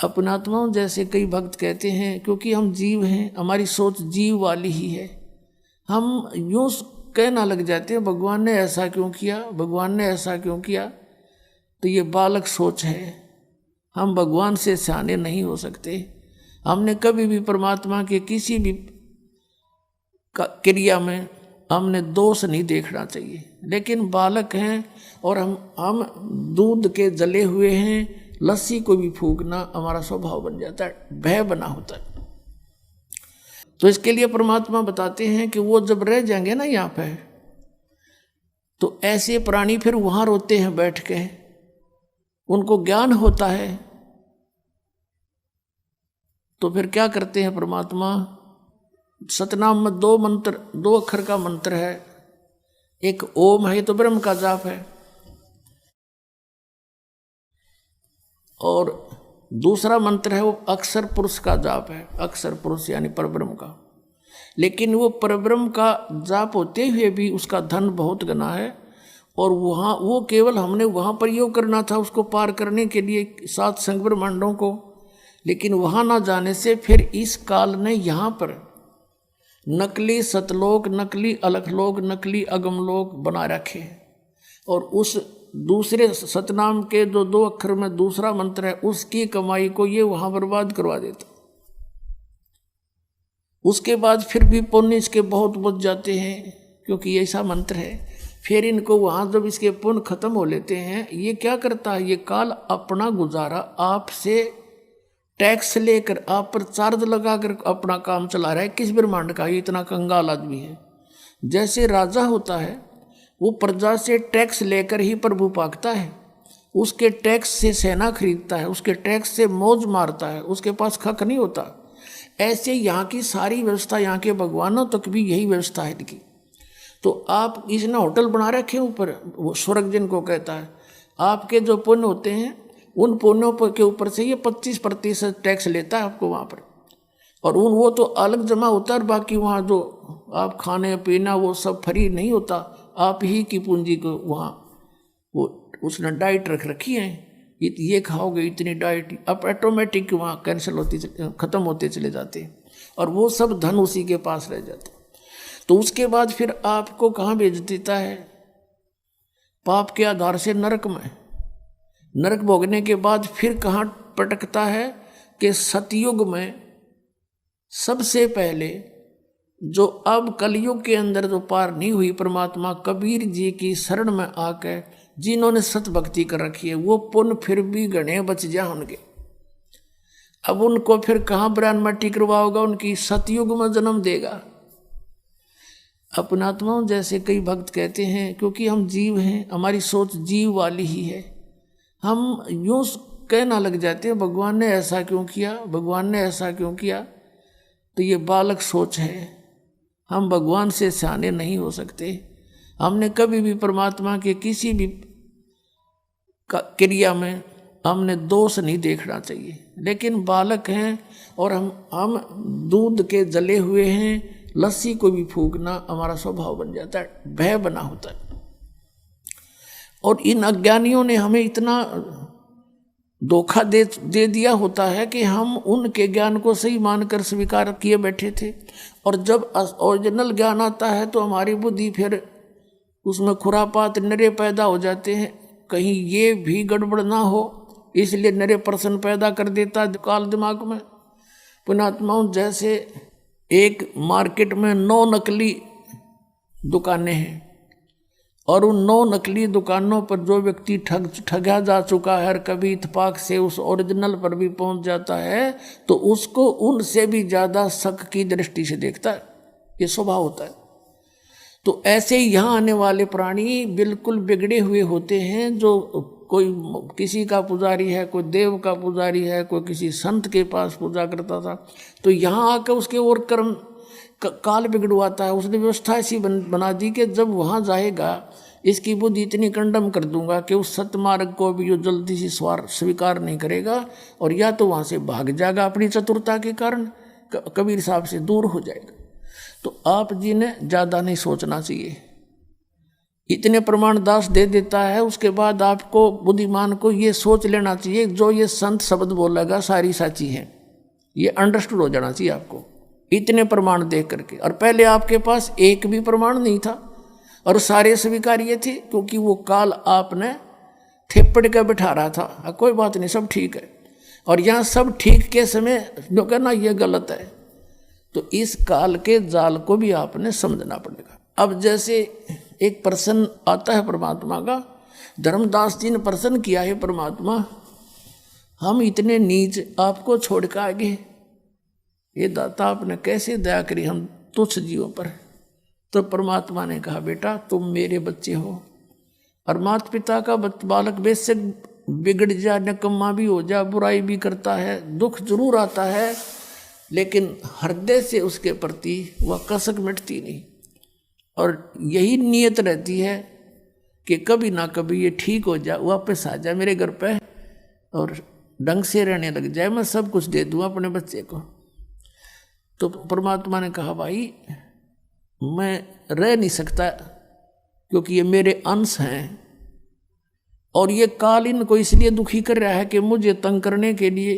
अपनात्माओं जैसे कई भक्त कहते हैं, क्योंकि हम जीव हैं, हमारी सोच जीव वाली ही है, हम यूँ कहना लग जाते हैं भगवान ने ऐसा क्यों किया, भगवान ने ऐसा क्यों किया। तो ये बालक सोच है, हम भगवान से सियाने नहीं हो सकते। हमने कभी भी परमात्मा के किसी भी क्रिया में हमने दोष नहीं देखना चाहिए, लेकिन बालक हैं और हम दूध के जले हुए हैं, लस्सी को भी फूंकना हमारा स्वभाव बन जाता है, भय बना होता है। तो इसके लिए परमात्मा बताते हैं कि वो जब रह जाएंगे ना यहाँ पे, तो ऐसे प्राणी फिर वहाँ रोते हैं बैठ के, उनको ज्ञान होता है। तो फिर क्या करते हैं परमात्मा, सतनाम में दो अक्षर का मंत्र है, एक ओम है तो ब्रह्म का जाप है, और दूसरा मंत्र है वो अक्षर पुरुष का जाप है, अक्षर पुरुष यानी परब्रह्म का। लेकिन वो परब्रह्म का जाप होते हुए भी उसका धन बहुत गना है, और वहाँ वो केवल हमने वहाँ प्रयोग करना था उसको पार करने के लिए 7 संग ब्रह्मांडों को, लेकिन वहाँ ना जाने से फिर इस काल ने यहाँ पर नकली सतलोक, नकली अलखलोक, नकली अगमलोक बना रखे, और उस दूसरे सतनाम के जो 2 अक्षर में दूसरा मंत्र है उसकी कमाई को ये वहाँ बर्बाद करवा देता। उसके बाद फिर भी पुण्य इसके बहुत बच जाते हैं, क्योंकि ऐसा मंत्र है। फिर इनको वहाँ जब इसके पुण्य खत्म हो लेते हैं, ये क्या करता है, ये काल अपना गुजारा आपसे टैक्स लेकर आप पर चार्ज लगाकर अपना काम चला रहा है। किस ब्रह्मांड का ये इतना कंगाल आदमी है। जैसे राजा होता है वो प्रजा से टैक्स लेकर ही प्रभु पाकता है, उसके टैक्स से सेना खरीदता है, उसके टैक्स से मौज मारता है, उसके पास खक नहीं होता। ऐसे यहाँ की सारी व्यवस्था, यहाँ के भगवानों तक भी यही व्यवस्था है इनकी। तो आप इसने होटल बना रखे ऊपर, वो स्वर्ग जिनको कहता है, आपके जो पुण्य होते हैं उन पुण्यों के ऊपर से ये 25% टैक्स लेता है आपको वहाँ पर, और वो तो अलग जमा होता है, और बाकी वहाँ जो आप खाने पीना वो सब फ्री नहीं होता, आप ही की पूंजी को वहाँ वो उसने डाइट रख रखी है, ये खाओगे इतनी डाइट, अब ऑटोमेटिक वहाँ कैंसिल होती ख़त्म होते चले जाते, और वो सब धन उसी के पास रह जाता। तो उसके बाद फिर आपको कहाँ भेज देता है, पाप के आधार से नरक में। नरक भोगने के बाद फिर कहाँ पटकता है कि सतयुग में सबसे पहले जो अब कलयुग के अंदर जो पार नहीं हुई, परमात्मा कबीर जी की शरण में आकर जिन्होंने सत भक्ति कर रखी है, वो पुण्य फिर भी गणे बच जा उनके। अब उनको फिर कहाँ ब्राह्मण मट्टी करवाओगा, उनकी सतयुग में जन्म देगा। अपनात्माओं जैसे कई भक्त कहते हैं, क्योंकि हम जीव हैं, हमारी सोच जीव वाली ही है, हम यूँ कहना लग जाते हैं भगवान ने ऐसा क्यों किया, भगवान ने ऐसा क्यों किया। तो ये बालक सोच है, हम भगवान से सियाने नहीं हो सकते। हमने कभी भी परमात्मा के किसी भी क्रिया में हमने दोष नहीं देखना चाहिए, लेकिन बालक हैं और हम दूध के जले हुए हैं, लस्सी को भी फूंकना हमारा स्वभाव बन जाता है, भय बना होता है। और इन अज्ञानियों ने हमें इतना धोखा दे दिया होता है कि हम उनके ज्ञान को सही मानकर स्वीकार किए बैठे थे, और जब ओरिजिनल ज्ञान आता है तो हमारी बुद्धि फिर उसमें खुरापात नरे पैदा हो जाते हैं, कहीं ये भी गड़बड़ ना हो, इसलिए नरे प्रश्न पैदा कर देता काल दिमाग में। पुण्यात्माओं जैसे एक मार्केट में 9 नकली दुकानें हैं, और उन 9 नकली दुकानों पर जो व्यक्ति ठगा जा चुका है और कभी इत्तेफाक से उस ओरिजिनल पर भी पहुंच जाता है, तो उसको उनसे भी ज़्यादा शक की दृष्टि से देखता है, ये स्वभाव होता है। तो ऐसे ही यहाँ आने वाले प्राणी बिल्कुल बिगड़े हुए होते हैं, जो कोई किसी का पुजारी है, कोई देव का पुजारी है, कोई किसी संत के पास पूजा करता था, तो यहाँ आकर उसके और कर्म काल बिगड़वाता है। उसने व्यवस्था ऐसी बना दी कि जब वहाँ जाएगा इसकी बुद्धि इतनी कंडम कर दूंगा कि उस सतमार्ग को भी जो जल्दी से स्वीकार नहीं करेगा, और या तो वहाँ से भाग जाएगा अपनी चतुरता के कारण, कबीर साहब से दूर हो जाएगा। तो आप जी ने ज़्यादा नहीं सोचना चाहिए, इतने प्रमाण दास दे देता है। उसके बाद आपको बुद्धिमान को ये सोच लेना चाहिए जो ये संत शब्द बोलेगा सारी साची है, ये अंडरस्टूड हो जाना चाहिए आपको इतने प्रमाण देख करके। और पहले आपके पास एक भी प्रमाण नहीं था और सारे स्वीकार्य थे, क्योंकि वो काल आपने थेपड़ के बिठा रहा था। कोई बात नहीं, सब ठीक है। और यहाँ सब ठीक के समय जो कहना ये गलत है, तो इस काल के जाल को भी आपने समझना पड़ेगा। अब जैसे एक प्रश्न आता है परमात्मा का, धर्मदास जी ने प्रश्न किया है, परमात्मा हम इतने नीच आपको छोड़ कर आगे, ये दाता आपने कैसे दया करी हम तुच्छ जीवों पर। तो परमात्मा ने कहा बेटा तुम मेरे बच्चे हो, और माता पिता का बालक बेशक बिगड़ जा, निकम्मा भी हो जा, बुराई भी करता है, दुख जरूर आता है, लेकिन हृदय से उसके प्रति वह कसक मिटती नहीं। और यही नियत रहती है कि कभी ना कभी ये ठीक हो जाए, वापस आ जाए मेरे घर पे और ढंग से रहने लग जाए, मैं सब कुछ दे दूँ अपने बच्चे को। तो परमात्मा ने कहा भाई मैं रह नहीं सकता, क्योंकि ये मेरे अंश हैं, और ये काल इनको इसलिए दुखी कर रहा है कि मुझे तंग करने के लिए।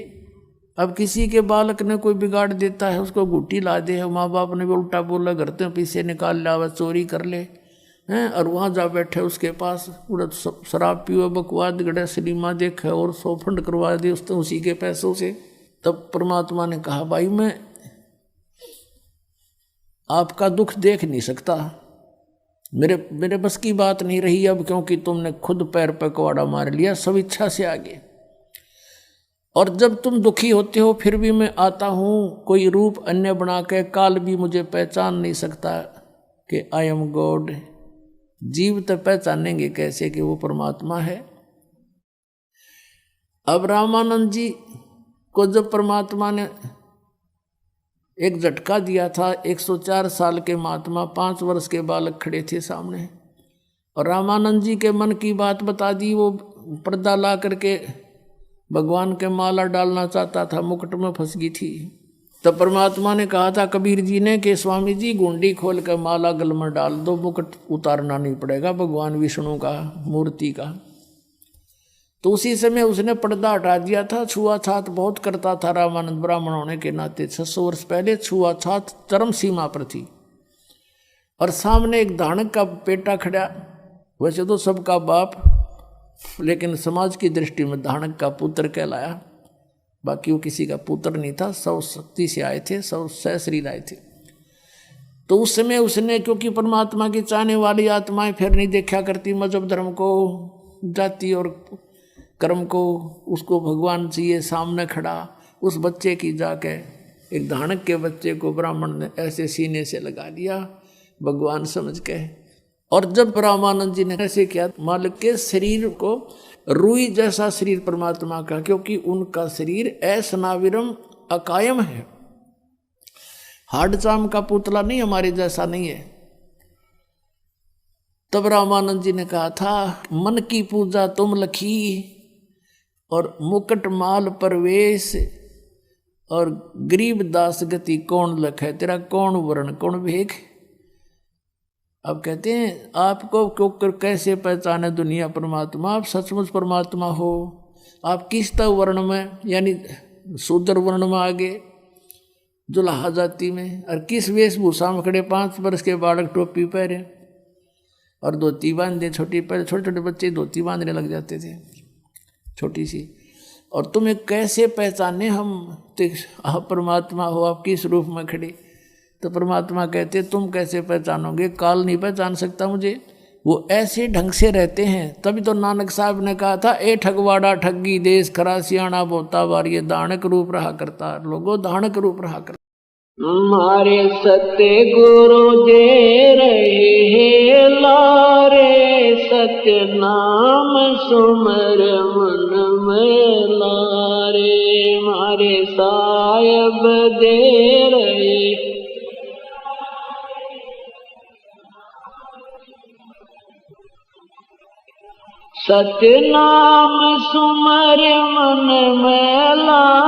अब किसी के बालक ने कोई बिगाड़ देता है, उसको घुट्टी ला दे, माँ बाप ने भी उल्टा बोला, घर से पीछे निकाल लावा, चोरी कर ले हैं, और वहाँ जा बैठे उसके पास पूरा शराब पीवा, बकवाद गड़े, सिनेमा देखे और सोफंड करवा दे उसने उसी के पैसों से। तब परमात्मा ने कहा भाई मैं आपका दुख देख नहीं सकता, मेरे बस की बात नहीं रही अब, क्योंकि तुमने खुद पैर पर कुआड़ा मार लिया सब इच्छा से आगे। और जब तुम दुखी होते हो फिर भी मैं आता हूँ कोई रूप अन्य बना के, काल भी मुझे पहचान नहीं सकता कि आई एम गॉड। जीव तो पहचानेंगे कैसे कि वो परमात्मा है। अब रामानंद जी को जब परमात्मा ने एक झटका दिया था, 104 साल के महात्मा, 5 वर्ष के बालक खड़े थे सामने, और रामानंद जी के मन की बात बता दी। वो पर्दा ला करके भगवान के माला डालना चाहता था, मुकुट में फंस गई थी। तब परमात्मा ने कहा था कबीर जी ने कि स्वामी जी गुंडी खोल कर माला गल में डाल दो, मुकुट उतारना नहीं पड़ेगा भगवान विष्णु का मूर्ति का। तो उसी समय उसने पर्दा हटा दिया था। छुआछात बहुत करता था रामानंद, ब्राह्मण होने के नाते 600 वर्ष पहले छुआछात चरम सीमा पर थी। और सामने एक धानक का बेटा खड़ा, वैसे तो सबका बाप, लेकिन समाज की दृष्टि में धानक का पुत्र कहलाया, बाकी वो किसी का पुत्र नहीं था, सब शक्ति से आए थे, सब सहशरीर आए थे। तो उस समय उसने, क्योंकि परमात्मा की चाहने वाली आत्माएं फिर नहीं देखा करती मजहब धर्म को, जाति और कर्म को, उसको भगवान चाहिए, सामने खड़ा उस बच्चे की जाके, एक धानक के बच्चे को ब्राह्मण ने ऐसे सीने से लगा दिया भगवान समझ के। और जब रामानंद जी ने ऐसे किया, मालिक के शरीर को रुई जैसा शरीर परमात्मा का, क्योंकि उनका शरीर ऐसनाविरम अकायम है, हार्ड चाम का पुतला नहीं, हमारे जैसा नहीं है। तब रामानंद जी ने कहा था मन की पूजा तुम लखी, और मुकुट माल परवेश, और गरीब दास गति कौन लखे, तेरा कौन वर्ण कौन भेख। अब कहते हैं आपको क्यों कैसे पहचाने दुनिया परमात्मा, आप सचमुच परमात्मा हो। आप किस वर्ण में, यानी शूद्र वर्ण में आगे जुलाहा जाति में, और किस वेशभूषा में खड़े, 5 वर्ष के बालक टोपी पहरे और धोती बांधे, छोटी पहले छोटे छोटे बच्चे धोती बांधने लग जाते थे छोटी सी। और तुम्हें कैसे पहचाने हम, तो आप परमात्मा हो, आप किस रूप में खड़े। तो परमात्मा कहते तुम कैसे पहचानोगे, काल नहीं पहचान सकता मुझे, वो ऐसे ढंग से रहते हैं। तभी तो नानक साहब ने कहा था ए ठगवाड़ा ठगी देश खरा सियाणा बोता बार, ये दानक रूप रहा करता, लोगों दानक रूप रहा करता। हमारे सत्य गुरु जे रहे लारे, सत्य नाम सुमर मन में लारे, मारे साहेब दे रहे। सत्य नाम सुमर मन में ला